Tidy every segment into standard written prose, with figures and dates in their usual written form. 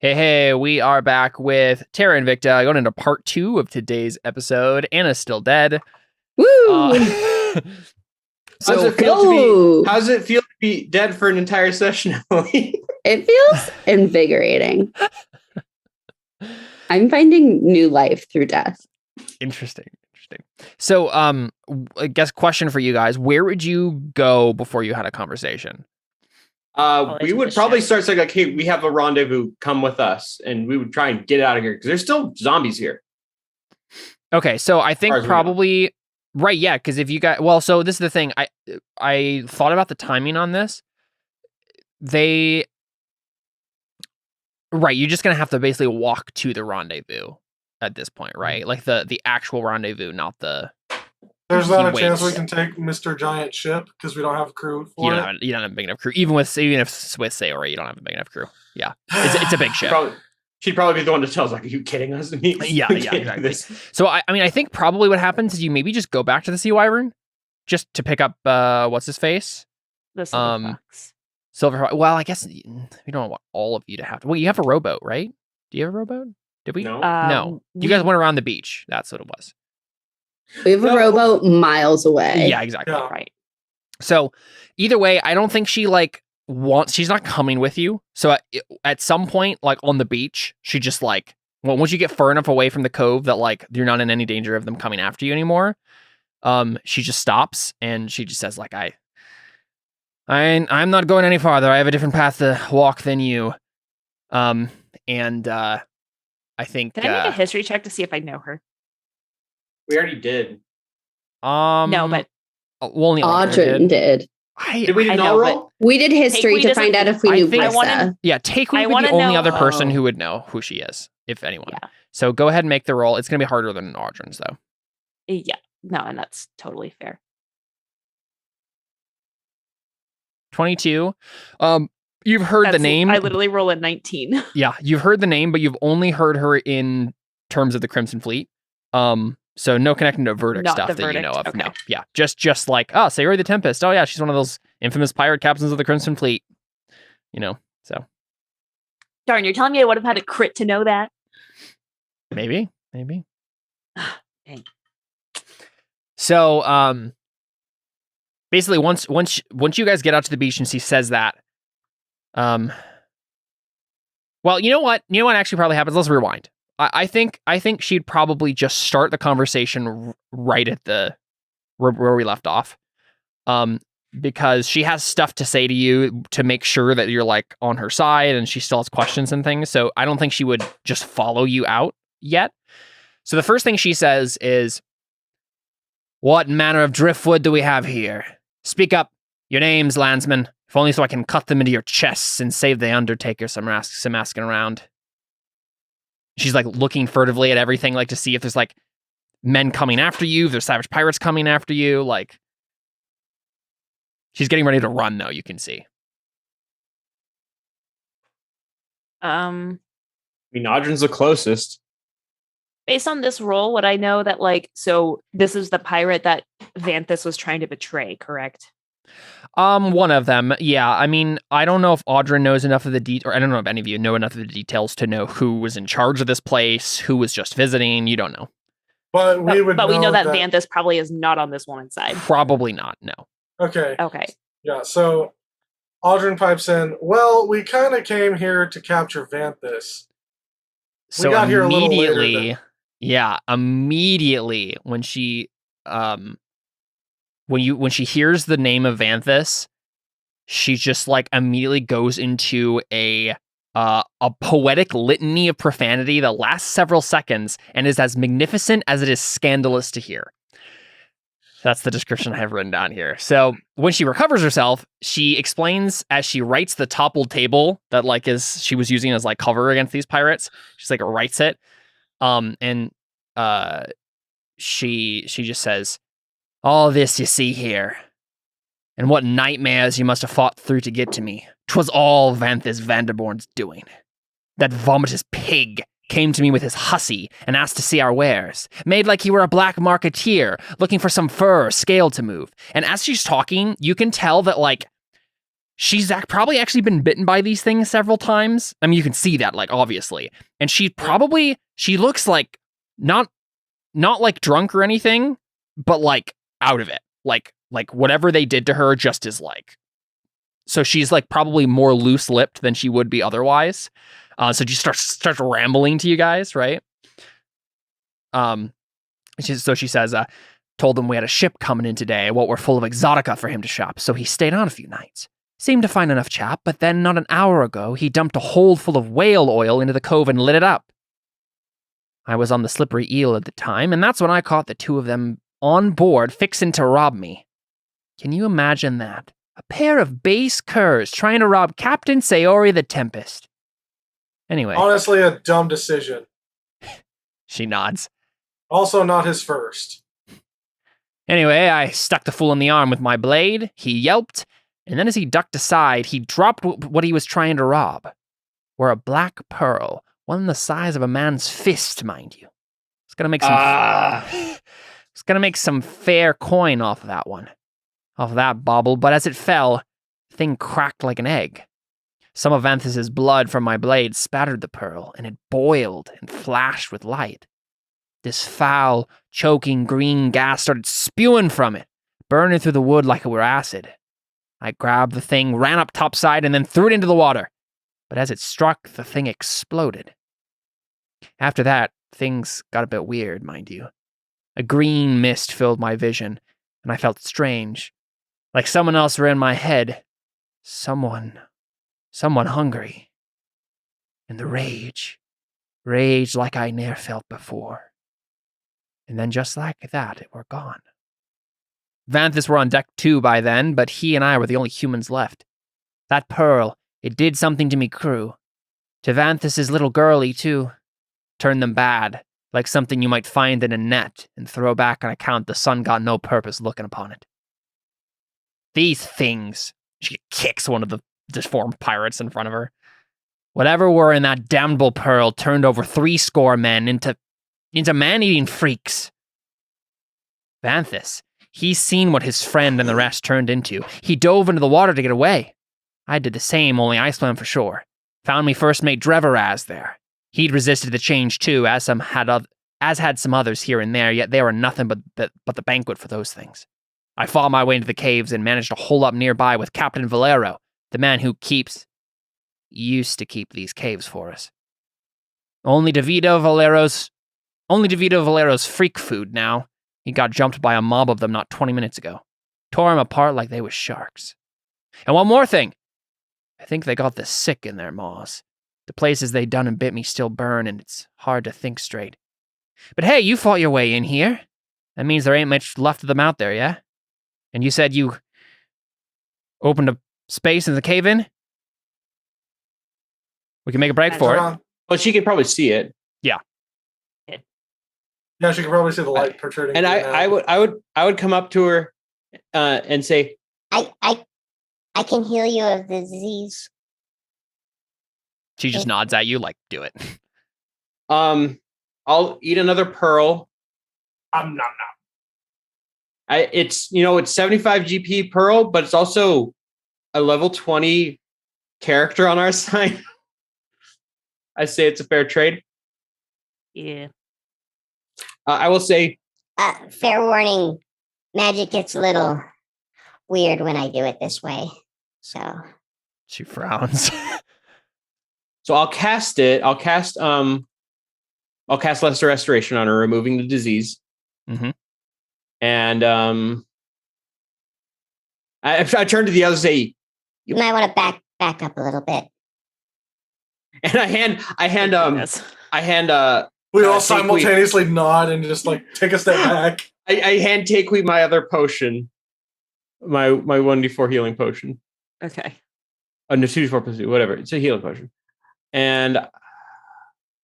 Hey, we are back with Terra Invicta, going into part 2 of today's episode. Anna's still dead. Woo! So, how does it feel to be dead for an entire session, Emily? It feels invigorating. I'm finding new life through death. Interesting. So, I guess question for you guys, where would you go before you had a conversation? We would probably start saying, like, hey, we have a rendezvous, come with us. And we would try and get out of here because there's still zombies here. Okay, so I think probably, right, yeah, because if you got, well, so this is the thing. I thought about the timing on this. You're just going to have to basically walk to the rendezvous at this point, right? Like the actual rendezvous, not the... There's not a chance we can take Mr. Giant Ship because we don't have a crew for it. You don't have a big enough crew. Even if with Saori, you don't have a big enough crew. Yeah, it's a big ship. She'd probably be the one to tell us, like, are you kidding us? Yeah, exactly. So I think probably what happens is you maybe just go back to the Sea Wyvern just to pick up what's his face? The Silver Fox. Silver Fox. Well, I guess we don't want all of you to have to. Well, you have a rowboat, right? Do you have a rowboat? Did we? No. No. You guys went around the beach. That's what it was. We have a rowboat miles away. Yeah, exactly. Yeah. Right. So either way, I don't think she she's not coming with you. So at some point, like on the beach, she just once you get far enough away from the cove that you're not in any danger of them coming after you anymore, she just stops and she just says I'm not going any farther. I have a different path to walk than you. I think Can I make a history check to see if I know her? We already did. No, but only Audrey did. Did we not roll? We did history to find out if we knew Brissa. Take would be the only other person who would know who she is, if anyone. Yeah. So go ahead and make the roll. It's going to be harder than Audrey's, though. Yeah. No, and that's totally fair. 22. You've heard the name. I literally roll a 19. Yeah, you've heard the name, but you've only heard her in terms of the Crimson Fleet. So no connecting to verdict Not stuff the that verdict. you know of. Okay. No. Yeah. Just like, Saori the Tempest. Oh yeah, she's one of those infamous pirate captains of the Crimson Fleet. So. Darn, you're telling me I would have had a crit to know that? Maybe. Dang. So, basically once you guys get out to the beach and she says that, well, you know what actually probably happens? Let's rewind. I think she'd probably just start the conversation right at where we left off, because she has stuff to say to you to make sure that you're on her side, and she still has questions and things. So I don't think she would just follow you out yet. So the first thing she says is, "What manner of driftwood do we have here? Speak up. Your names, landsman. If only so I can cut them into your chests and save the Undertaker some asking around." She's looking furtively at everything, to see if there's men coming after you, if there's savage pirates coming after you. She's getting ready to run, though, you can see. Audrin's the closest. Based on this roll, would I know that so this is the pirate that Vanthus was trying to betray, correct? One of them, yeah. I mean, I don't know if Audra knows enough of the or I don't know if any of you know enough of the details to know who was in charge of this place, who was just visiting. You don't know. But we know that Vanthus probably is not on this woman's side. Probably not, no. Okay. Yeah, so Audrin pipes in, well, we kind of came here to capture Vanthus. So we got here immediately, a little later immediately when she when she hears the name of Vanthus, she just immediately goes into a poetic litany of profanity that lasts several seconds and is as magnificent as it is scandalous to hear. That's the description I have written down here. So when she recovers herself, she explains as she writes the toppled table that she was using as cover against these pirates. She's writes it, and she just says, "All this you see here, and what nightmares you must have fought through to get to me. 'Twas all Vanthus Vanderboren's doing. That vomitous pig came to me with his hussy and asked to see our wares, made like he were a black marketeer looking for some fur or scale to move. And as she's talking, you can tell that she's probably actually been bitten by these things several times. I mean, you can see that, like, obviously. And she looks like not like drunk or anything, but like out of it. Like whatever they did to her just is like. So she's like probably more loose-lipped than she would be otherwise. So she starts rambling to you guys, right? So she says, told him we had a ship coming in today, what were full of exotica for him to shop, so he stayed on a few nights. Seemed to find enough chap, but then not an hour ago, he dumped a hold full of whale oil into the cove and lit it up. I was on the slippery eel at the time, and that's when I caught the two of them on board fixing to rob me. Can you imagine that? A pair of base curs trying to rob Captain Saori the Tempest. Anyway. Honestly, a dumb decision. She nods. Also not his first. Anyway, I stuck the fool in the arm with my blade, he yelped, and then as he ducked aside, he dropped what he was trying to rob. Were a black pearl, one the size of a man's fist, mind you. It's gonna make some fair coin off of that one. Off of that bauble, but as it fell, the thing cracked like an egg. Some of Vanthus's blood from my blade spattered the pearl, and it boiled and flashed with light. This foul, choking green gas started spewing from it, burning through the wood like it were acid. I grabbed the thing, ran up topside, and then threw it into the water. But as it struck, the thing exploded. After that, things got a bit weird, mind you. A green mist filled my vision, and I felt strange. Like someone else were in my head. Someone hungry. And the rage like I ne'er felt before. And then just like that, it were gone. Vanthus were on deck too by then, but he and I were the only humans left. That pearl, it did something to me crew. To Vanthus's little girlie too. Turned them bad, like something you might find in a net and throw back on account the sun got no purpose looking upon it. These things, she kicks one of the deformed pirates in front of her. Whatever were in that damnable pearl turned over 70 men into man-eating freaks. Vanthus, he's seen what his friend and the rest turned into. He dove into the water to get away. I did the same, only I swam for shore. Found me first mate Dreveraz there. He'd resisted the change too, as had some others here and there, yet they were nothing but the banquet for those things. I fought my way into the caves and managed to hole up nearby with Captain Valero, the man who used to keep these caves for us. Only DeVito Valero's freak food now. He got jumped by a mob of them not 20 minutes ago. Tore him apart like they was sharks. And one more thing. I think they got the sick in their maws. The places they done and bit me still burn, and it's hard to think straight. But hey, you fought your way in here. That means there ain't much left of them out there, yeah? And you said you opened a space in the cave-in? We can make a break for it. Well, she could probably see it. Yeah. Yeah, she could probably see the light protruding. And I would come up to her and say, I can heal you of the disease. She just nods at you like, do it. I'll eat another pearl. Nom nom. It's 75 GP pearl, but it's also a level 20 character on our side. I say it's a fair trade. Yeah. I will say, fair warning, magic gets a little weird when I do it this way. So she frowns. So I'll cast it. I'll cast Lesser Restoration on her, removing the disease. Mm-hmm. And I turn to the other, say, you might want to back up a little bit. And I hand we all simultaneously nod and just like take a step back. I hand Takui my other potion, my 1d4 healing potion. Okay. No, 2d4 plus 2, whatever. It's a healing potion. And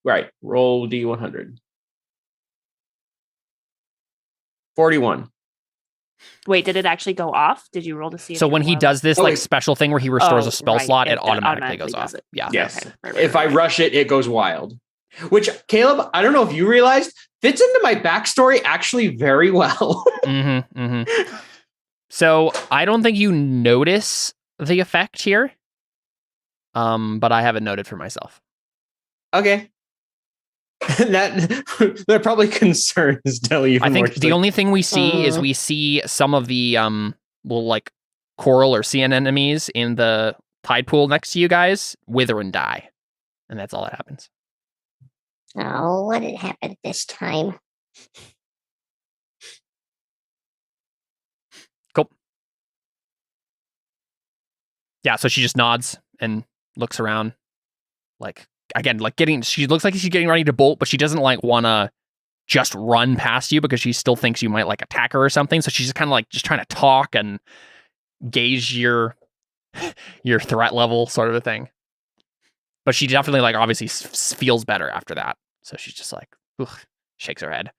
right, roll D100. 41. Wait, did it actually go off? Did you roll to see? So when he does this special thing where he restores a spell slot, it automatically goes off. Yeah. Yes. Okay. Right, if I rush it, it goes wild. Which, Caleb, I don't know if you realized, fits into my backstory actually very well. Mm-hmm. So I don't think you notice the effect here. But I have it noted for myself. Okay. that probably concerns Deli even I think more. the only thing we see is we see some of the like coral or sea anemones in the tide pool next to you guys wither and die, and that's all that happens. Oh, what had happened this time? Cool. Yeah, so she just nods and looks around, like again, like she looks like she's getting ready to bolt, but she doesn't like want to just run past you because she still thinks you might like attack her or something. So she's just kind of like just trying to talk and gauge your threat level, sort of a thing. But she definitely like obviously feels better after that. So she's just like, ugh, shakes her head.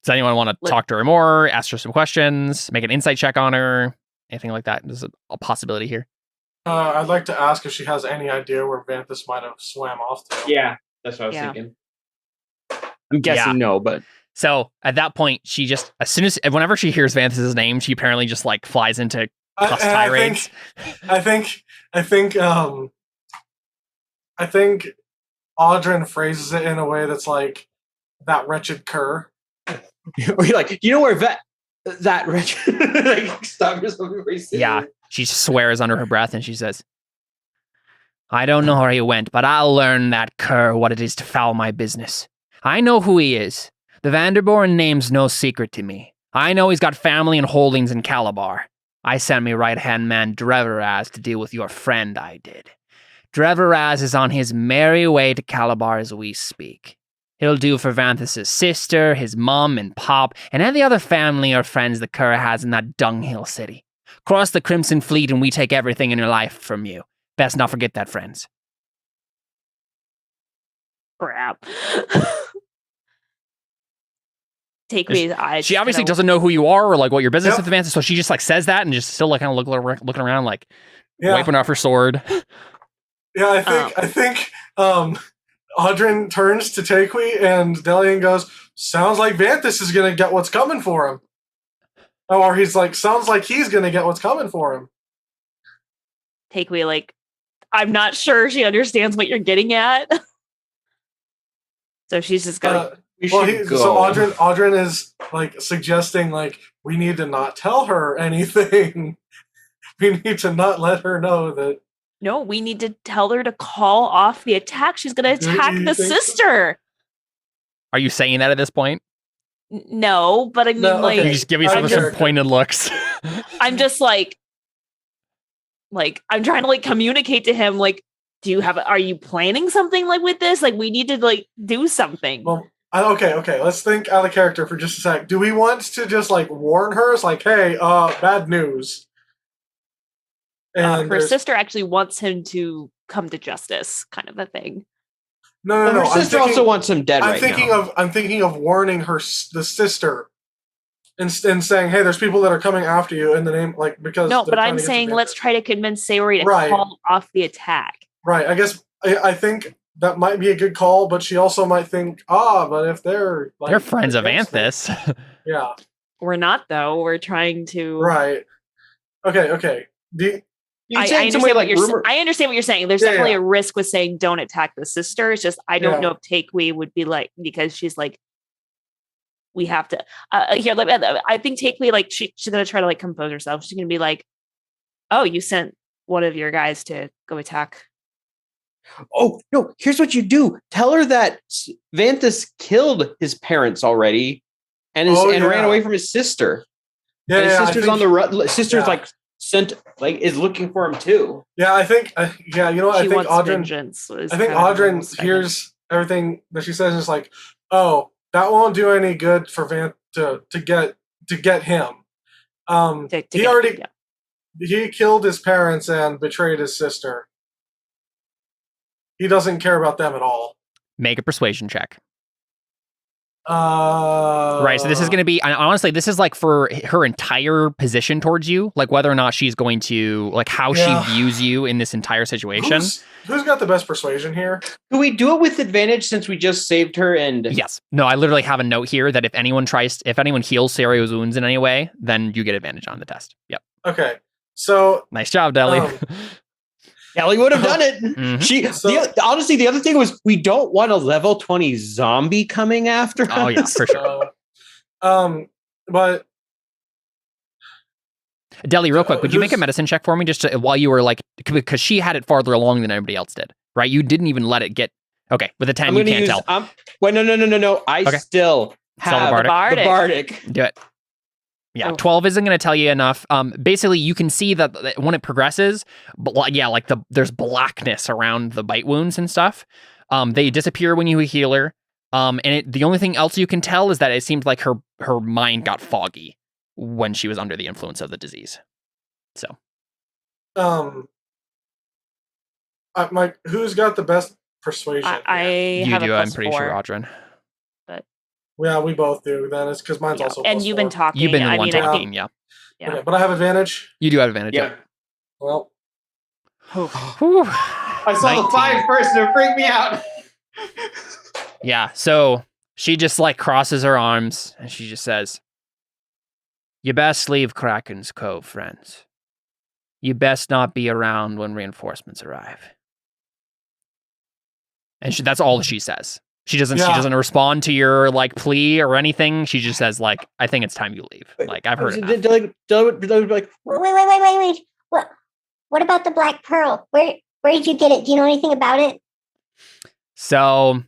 Does anyone want to talk to her more, ask her some questions, make an insight check on her, anything like that? There's a possibility here. I'd like to ask if she has any idea where Vanthus might have swam off to. Yeah, that's what I was thinking. I'm guessing no, but so at that point, she just whenever she hears Vanthus's name, she apparently just like flies into cuss tirades. I think Audrin phrases it in a way that's like, that wretched cur. Or you're like, you know where that wretched like stop yourself before you say Yeah. it. She swears under her breath and she says, I don't know where he went, but I'll learn that cur what it is to foul my business. I know who he is. The Vanderboren name's no secret to me. I know he's got family and holdings in Calabar. I sent me right-hand man Dreveraz to deal with your friend, I did. Dreveraz is on his merry way to Calabar as we speak. He'll do for Vanthus' sister, his mom and pop, and any other family or friends the cur has in that dunghill city. Cross the Crimson Fleet and we take everything in your life from you. Best not forget that, friends. Crap. Take me. She obviously doesn't know who you are or like what your business is with Vanthus, so she just like says that and just still like kind of looking around like wiping off her sword. Yeah, I think Audrin turns to Takui and Delian goes, sounds like Vanthus is gonna get what's coming for him. Or he's like, sounds like he's gonna get what's coming for him. Takui, like, I'm not sure she understands what you're getting at. So she's just going. So Audrin is like suggesting like we need to not tell her anything. We need to not let her know that. No, we need to tell her to call off the attack. She's going to attack the sister. So? Are you saying that at this point? No, but I mean, like, you're just giving some pointed looks. I'm just like I'm trying to like communicate to him, like, are you planning something like with this? Like, we need to like do something. Well, okay. Let's think out of character for just a sec. Do we want to just like warn her? It's like, hey, bad news. And her sister actually wants him to come to justice, kind of a thing. No. Her sister also wants him dead. I'm thinking of warning the sister, and saying, "Hey, there's people that are coming after you in the name like because." No, but I'm saying let's try to convince Saori to call off the attack. Right. I guess I think that might be a good call, but she also might think, but if they're friends of Vanthus. Yeah. We're not though. We're trying to. Right. Okay. I understand what you're saying. There's definitely a risk with saying don't attack the sister. It's just I don't know if Takui would be like, because she's like, we have to here. I think Takui, like, she's gonna try to like compose herself. She's gonna be like, oh, you sent one of your guys to go attack. Oh no! Here's what you do: tell her that Vanthus killed his parents already, and ran away from his sister. Yeah, his sister's on the run. Sister's like. Is looking for him too. Yeah, I think. You know what? I think Audrin hears everything that she says and is like, "Oh, that won't do any good for Van to get him. He killed his parents and betrayed his sister. He doesn't care about them at all." Make a persuasion check. Right. So this is going to be, honestly, this is like for her entire position towards you, like whether or not she's going to, like how she views you in this entire situation. Who's got the best persuasion here? Do we do it with advantage since we just saved her? And yes. No, I literally have a note here that if anyone heals Saorio's wounds in any way, then you get advantage on the test. Yep. Okay. So nice job, Deli. Deli would have done it. Mm-hmm. Honestly, the other thing was we don't want a level 20 zombie coming after us. Oh yeah, for sure. But Deli, real quick, would you make a medicine check for me just while you were like, because she had it farther along than everybody else did, right? You didn't even let it get. Okay, with a 10, you can't tell. Wait, no. I still have the bardic. Do it. Yeah, 12 isn't going to tell you enough. Basically, you can see that when it progresses, there's blackness around the bite wounds and stuff. They disappear when you heal her. And the only thing else you can tell is that it seems like her mind got foggy when she was under the influence of the disease. So, who's got the best persuasion? You do. I'm pretty sure, Audrin. Yeah, we both do. Then it's because mine's also. And you've been talking. You've been the one talking. Yeah. Okay, but I have advantage. You do have advantage. Yeah. Well. I saw 19. The 5 first and it freaked me out. Yeah. So she just like crosses her arms and she just says, "You best leave Kraken's Cove, friends. You best not be around when reinforcements arrive." And that's all she says. She doesn't respond to your like plea or anything. She just says like, "I think it's time you leave." Like I've heard enough. Wait. What about the Black Pearl? Where did you get it? Do you know anything about it? So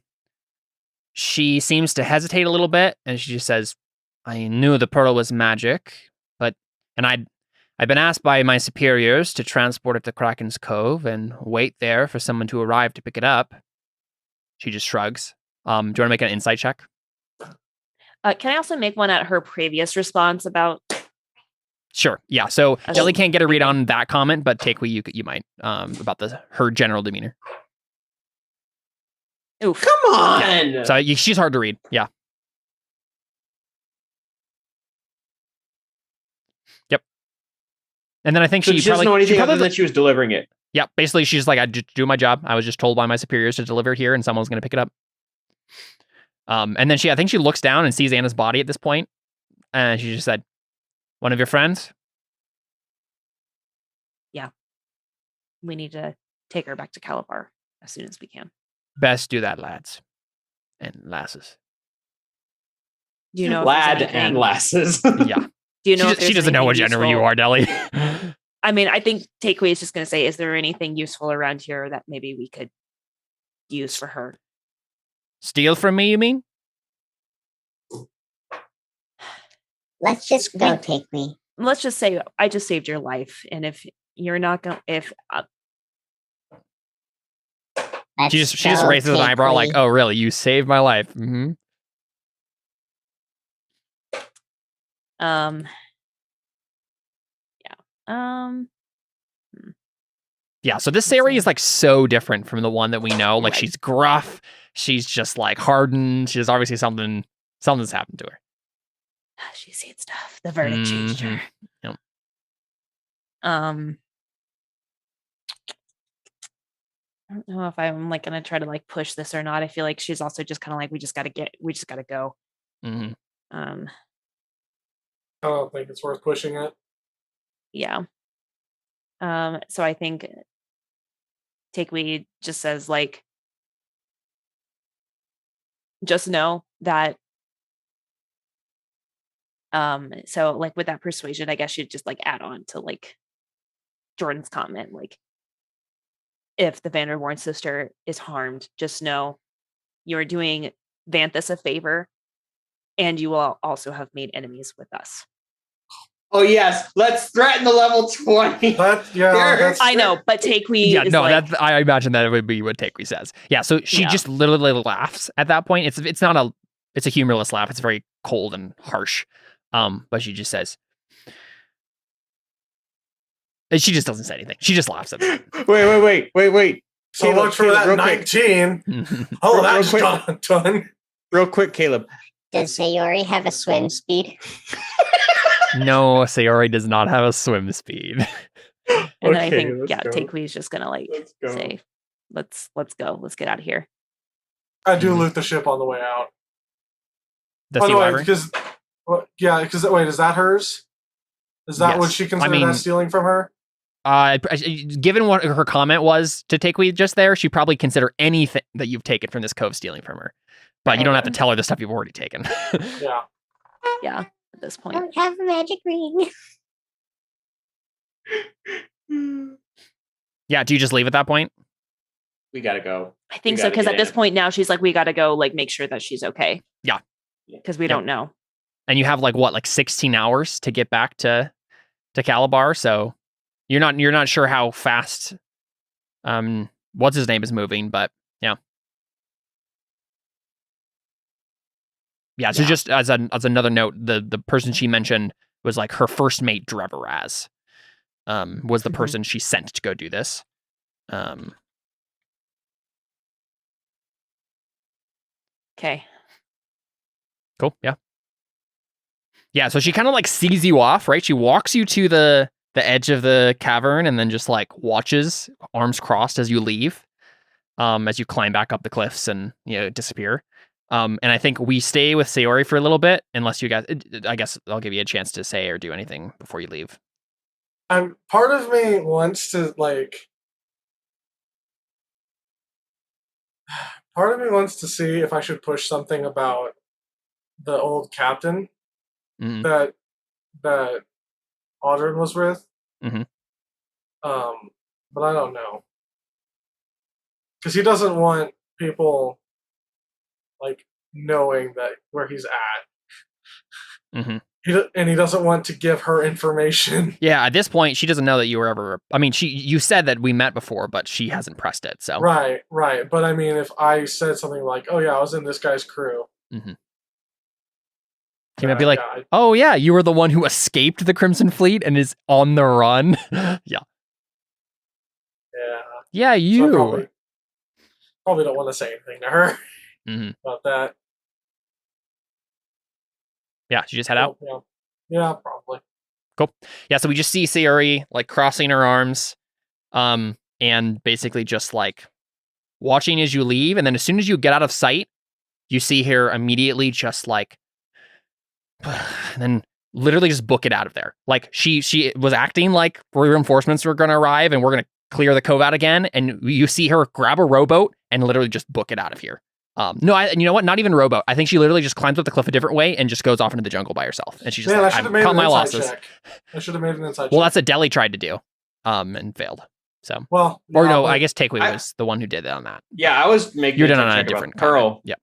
she seems to hesitate a little bit, and she just says, "I knew the pearl was magic, I've been asked by my superiors to transport it to Kraken's Cove and wait there for someone to arrive to pick it up." She just shrugs. Do you want to make an insight check? Can I also make one at her previous response about? Sure. Yeah. So Jelly can't get a read on that comment, but Takewee, you might about her general demeanor. Oof. Come on. Yeah. So she's hard to read. Yeah. Yep. And then I think she doesn't know anything other than she was delivering it. Yeah. Basically, she's like, "I just do my job. I was just told by my superiors to deliver it here, and someone's going to pick it up." And then I think she looks down and sees Anna's body at this point, and she just said, "One of your friends?" Yeah. We need to take her back to Calabar as soon as we can. Best do that, lads and lasses. Do you know lad and lasses? Yeah. Do you know she doesn't know what gender you are, Deli. I mean, I think Takeway is just going to say, is there anything useful around here that maybe we could use for her? Steal from me, you mean? Let's just go, Takeway. Let's just say I just saved your life, and if you're not going, she just raises an eyebrow, like, "Oh, really? You saved my life?" Mm-hmm. Yeah, so this Saori is like so different from the one that we know. Like, she's gruff, she's just like hardened. She's obviously something's happened to her. She's seen stuff. The verdict changed her. Yep. I don't know if I'm like gonna try to like push this or not. I feel like she's also just kind of like, we just gotta go. Mm-hmm. I don't think it's worth pushing it. Yeah. So I think Takeway just says like, just know that. So like with that persuasion, I guess you'd just like add on to like Jordan's comment, like, if the Vanderboren sister is harmed, just know you're doing Vanthus a favor, and you will also have made enemies with us. Oh yes, let's threaten the level 20. I know, but Takeway. Yeah, no, like, I imagine that it would be what Takeway says. Yeah, so she just literally laughs at that point. It's a humorless laugh. It's very cold and harsh. But she just says, she just doesn't say anything. She just laughs at it. Wait. So much for that 19. Oh, that's done. Real quick, Caleb. Does Saori have a swim speed? No, Saori does not have a swim speed. And then I think, Takui is just gonna say, let's go. Let's get out of here. I do loot the ship on the way out. The sea wyvern? Because wait, is that hers? Is that what she considered as stealing from her? Given what her comment was to Takui just there, she probably consider anything that you've taken from this cove stealing from her. But you don't have to tell her the stuff you've already taken. Yeah. Yeah, at this point. I don't have a magic ring. Yeah, do you just leave at that point? We gotta go. I think so, because at this point now she's like, we gotta go, like, make sure that she's okay. Yeah. Because we don't know. And you have like 16 hours to get back to Calabar, so you're not sure how fast what's his name is moving, but yeah. Yeah, so just as another note, the person she mentioned was like her first mate Dreveraz. Was the person she sent to go do this. Okay. Cool. Yeah. Yeah. So she kind of like sees you off, right? She walks you to the edge of the cavern and then just like watches, arms crossed, as you leave, as you climb back up the cliffs and disappear. And I think we stay with Saori for a little bit, unless you guys. I guess I'll give you a chance to say or do anything before you leave. Part of me wants to Part of me wants to see if I should push something about the old captain that Audrey was with. Mm-hmm. But I don't know. Because he doesn't want people knowing that where he's at. Mm-hmm. He doesn't want to give her information. Yeah, at this point, she doesn't know that you were ever. I mean, you said that we met before, but she hasn't pressed it. So right. But I mean, if I said something like, "Oh yeah, I was in this guy's crew," he might be like, "Oh yeah, you were the one who escaped the Crimson Fleet and is on the run." Yeah. Yeah, you. So probably don't want to say anything to her about that. Yeah, she just head out? Yeah, probably. Cool. Yeah, so we just see Saori crossing her arms and basically just watching as you leave. And then as soon as you get out of sight, you see her immediately just and then literally just book it out of there. She was acting like reinforcements were going to arrive and we're going to clear the cove out again. And you see her grab a rowboat and literally just book it out of here. No, you know what? Not even rowboat. I think she literally just climbs up the cliff a different way and just goes off into the jungle by herself. And she's just I've cut my losses. Check. I should have made an inside check. Well, that's what Deli tried to do, and failed. So, I guess Takui was the one who did it on that. Yeah, I was making. You're done on a different Pearl. Yep.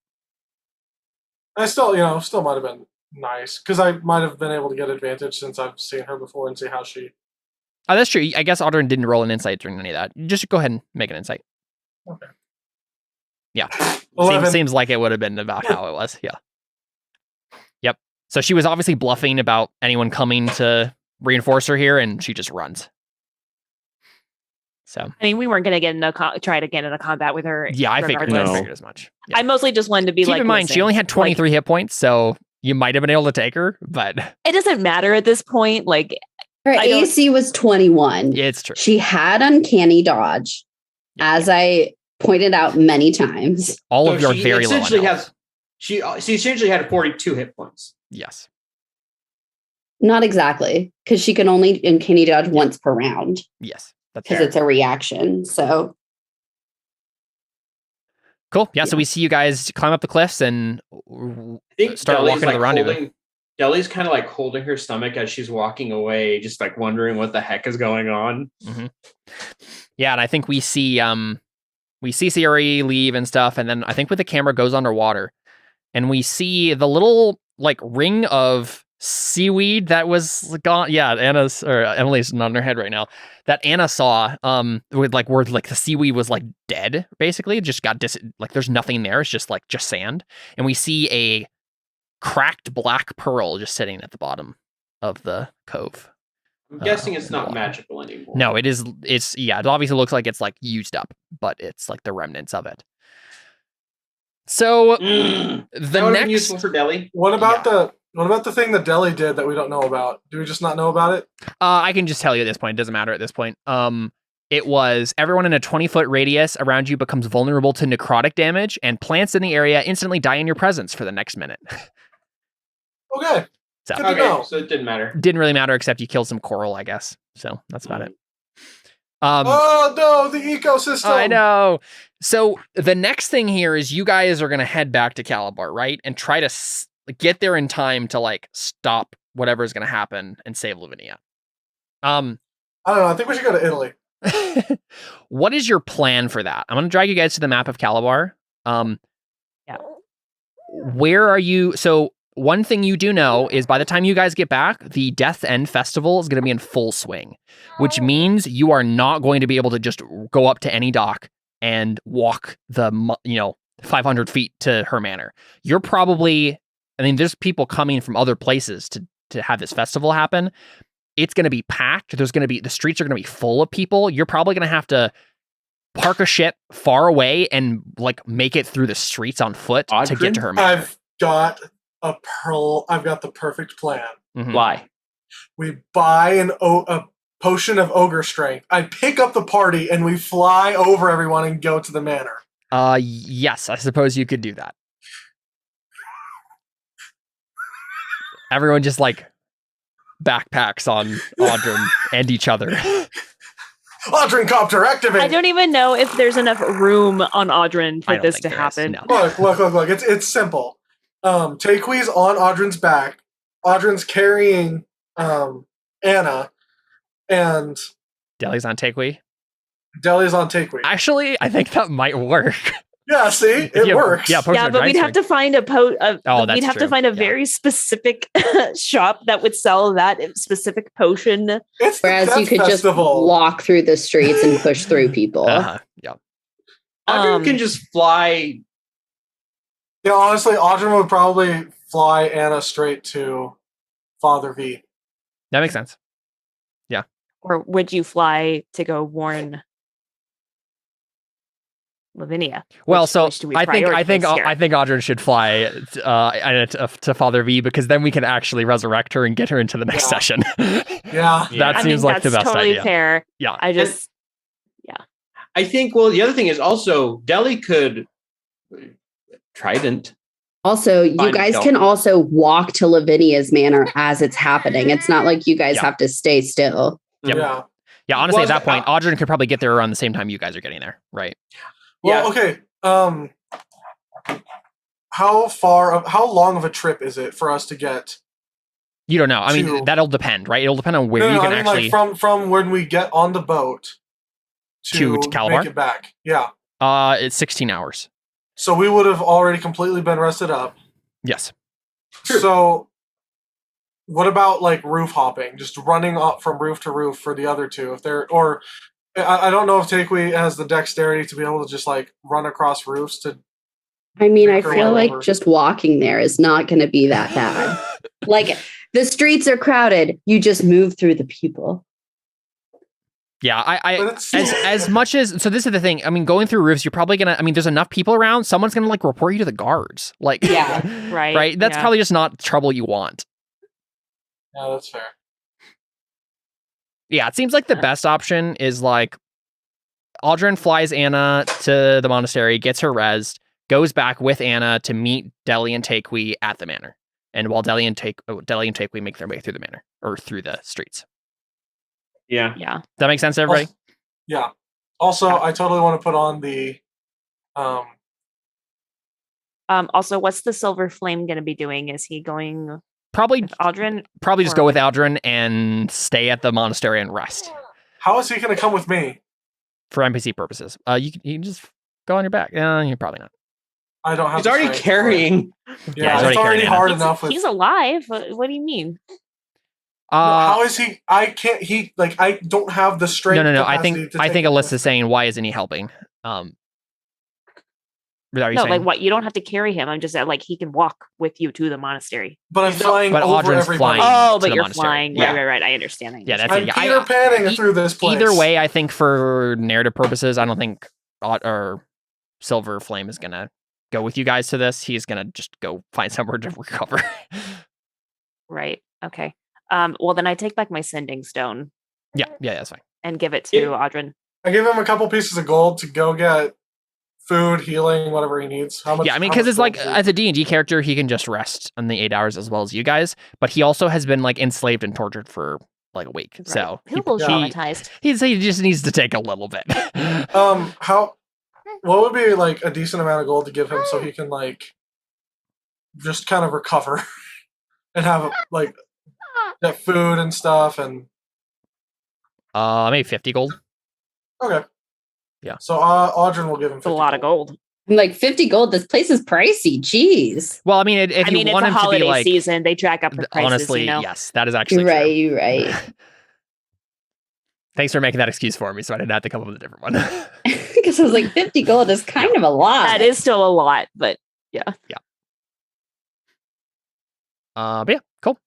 I still might have been nice because I might have been able to get advantage since I've seen her before and see how she. Oh, that's true. I guess Audrey didn't roll an insight during any of that. Just go ahead and make an insight. Okay. Yeah. Seems like it would have been about how it was. Yeah. Yep. So she was obviously bluffing about anyone coming to reinforce her here, and she just runs. So I mean, we weren't going to try to get into combat with her. Yeah, I figured as much. Yeah. I mostly just wanted to be Keep in mind, she only had 23 hit points, so you might have been able to take her, but it doesn't matter at this point. Her AC was 21. Yeah, it's true. She had uncanny dodge, as I pointed out many times. All of your very low health. She essentially had 42 hit points. Yes. Not exactly, because she can only uncanny dodge once per round. Yes, that's because it's a reaction. So cool. Yeah, so we see you guys climb up the cliffs and start walking to the rendezvous. Deli's kind of holding her stomach as she's walking away, just wondering what the heck is going on. Mm-hmm. Yeah, and I think we see Saori leave and stuff, and then I think the camera goes underwater, and we see the little ring of seaweed that was gone. Yeah, Emily's nodding her head right now. That Anna saw, with where the seaweed was dead, basically. It just got there's nothing there. It's just sand, and we see a cracked black pearl just sitting at the bottom of the cove. I'm guessing it's not magical anymore. No, it is. It obviously looks like it's used up, but it's the remnants of it. So that the would have been next useful for Deli. What about the thing that Deli did that we don't know about? Do we just not know about it? I can just tell you at this point. It doesn't matter at this point. It was everyone in a 20-foot radius around you becomes vulnerable to necrotic damage, and plants in the area instantly die in your presence for the next minute. Okay. So, Good to know. So it didn't matter. Didn't really matter except you killed some coral, I guess. So that's about it. Oh no, the ecosystem. I know. So the next thing here is you guys are going to head back to Calabar, right? And try to get there in time to like stop whatever is going to happen and save Lavinia. I don't know. I think we should go to Italy. What is your plan for that? I'm going to drag you guys to the map of Calabar. Yeah. Where are you? So one thing you do know is by the time you guys get back, the Death End Festival is going to be in full swing, which means you are not going to be able to just go up to any dock and walk the 500 feet to her manor. You're probably, I mean, there's people coming from other places to have this festival happen. It's going to be packed. The streets are going to be full of people. You're probably going to have to park a ship far away and like make it through the streets on foot to get to her manor. I've got the perfect plan. Mm-hmm. Why? We buy a potion of ogre strength. I pick up the party and we fly over everyone and go to the manor. Yes, I suppose you could do that. Everyone just like backpacks on Audrin and each other. Audrin copter activate. I don't even know if there's enough room on Audrin for this to happen. No. Look. It's simple. Taqui's on Audrin's back. Audrin's carrying Anna, and Deli's on Takewi. Deli's on Takewi. Actually, I think that might work. Yeah, see, it works. Yeah, but we'd have to find we'd have to find a very specific shop that would sell that specific potion. Whereas you could just walk through the streets and push through people. Yeah. Audrin can just fly. Yeah, honestly, Audrin would probably fly Anna straight to Father V. That makes sense. Yeah. Or would you fly to go warn Lavinia? Well, I think Audrin should fly to Father V because then we can actually resurrect her and get her into the next session. That seems like the best totally idea. Fair. Yeah, I think. Well, the other thing is also Deli could trident. Also, you guys can also walk to Lavinia's manor as it's happening. It's not like you guys have to stay still. Yep. Yeah. Honestly, at that point, Audrin could probably get there around the same time you guys are getting there, right? Well, okay. How long of a trip is it for us to get? You don't know. I mean, that'll depend, right? It'll depend on where you can actually. Like from when we get on the boat to Calabar? make it back. Yeah. It's 16 hours. So we would have already completely been rested up. Yes. So what about like roof hopping? Just running up from roof to roof for the other two. If they're I don't know if Takewi has the dexterity to be able to just like run across roofs to. I mean, I feel like just walking there is not going to be that bad. Like the streets are crowded. You just move through the people. Yeah, as much as so this is the thing. I mean, going through roofs, you're probably gonna. I mean, there's enough people around. Someone's gonna like report you to the guards. Like, right. Right. That's probably just not trouble you want. Yeah, that's fair. Yeah, it seems like the best option is like Audrin flies Anna to the monastery, gets her rezzed, goes back with Anna to meet Deli and Takewi at the manor, and while Deli and Takewi make their way through the manor or through the streets. Yeah. Does that make sense to everybody? Also, I totally want to put on the. Also, what's the Silver Flame going to be doing? Is he going probably with Audrin? Probably just go with Audrin and stay at the monastery and rest. How is he going to come with me? For NPC purposes, you can just go on your back. You're probably not. I don't have. He's already carrying. Yeah, it's already hard enough. He's alive. What do you mean? How is he? I can't. He like I don't have the strength. No. I think Alyssa's saying, why isn't he helping? Like what? You don't have to carry him. I'm just like he can walk with you to the monastery. But I'm flying. But over Audrin's everybody. flying. Oh, but to you're the monastery. flying. Yeah. Right. I understand. Yeah, that's I'm it. Peter Panning through this place. Either way, I think for narrative purposes, I don't think or Silver Flame is gonna go with you guys to this. He's gonna just go find somewhere to recover. Right. Okay. Well, then I take back my sending stone. Yeah, that's fine. And give it to Audrin. I give him a couple pieces of gold to go get food, healing, whatever he needs. How much? Yeah, I mean, because it's like as a D&D character, he can just rest in the 8 hours as well as you guys. But he also has been like enslaved and tortured for like a week. Right. So he will traumatized. He just needs to take a little bit. What would be like a decent amount of gold to give him so he can like just kind of recover and have like get food and stuff and maybe 50 gold. Okay. Yeah. So Audrin will give him 50 a lot of gold. Like 50 gold. This place is pricey. Jeez. Well, I mean, if you want it's him a holiday to be like season, they jack up the prices. Honestly, yes, that is actually true. Right. Thanks for making that excuse for me, so I didn't have to come up with a different one. Because I was like, 50 gold is kind of a lot. That is still a lot, but yeah. But yeah, cool.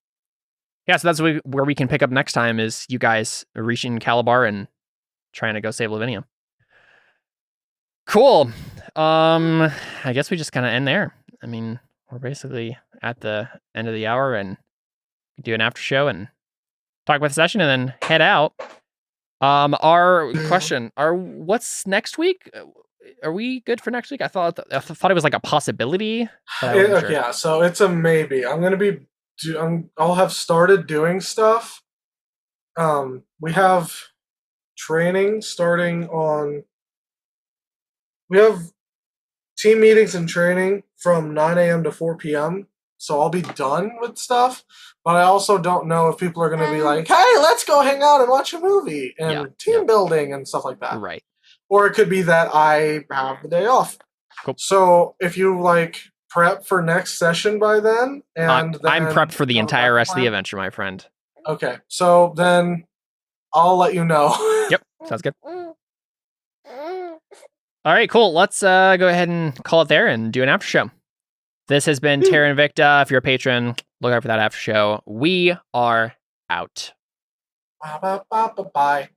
Yeah, so that's where we can pick up next time is you guys reaching Calabar and trying to go save Lavinia. Cool. I guess we just kind of end there. I mean, we're basically at the end of the hour and do an after show and talk about the session and then head out. Our question: what's next week? Are we good for next week? I thought it was like a possibility. Sure. Yeah, so it's a maybe. I'll have started doing stuff. We have training starting on. We have team meetings and training from 9 a.m. to 4 p.m. So I'll be done with stuff. But I also don't know if people are going to be like, hey, let's go hang out and watch a movie and team building and stuff like that. Right. Or it could be that I have the day off. Cool. So if you like prep for next session by then, and I'm prepped for the entire rest of the adventure, my friend. Okay. So then I'll let you know. Yep. Sounds good. All right, cool. Let's go ahead and call it there and do an after show. This has been Terra Invicta. If you're a patron, look out for that after show. We are out. Bye.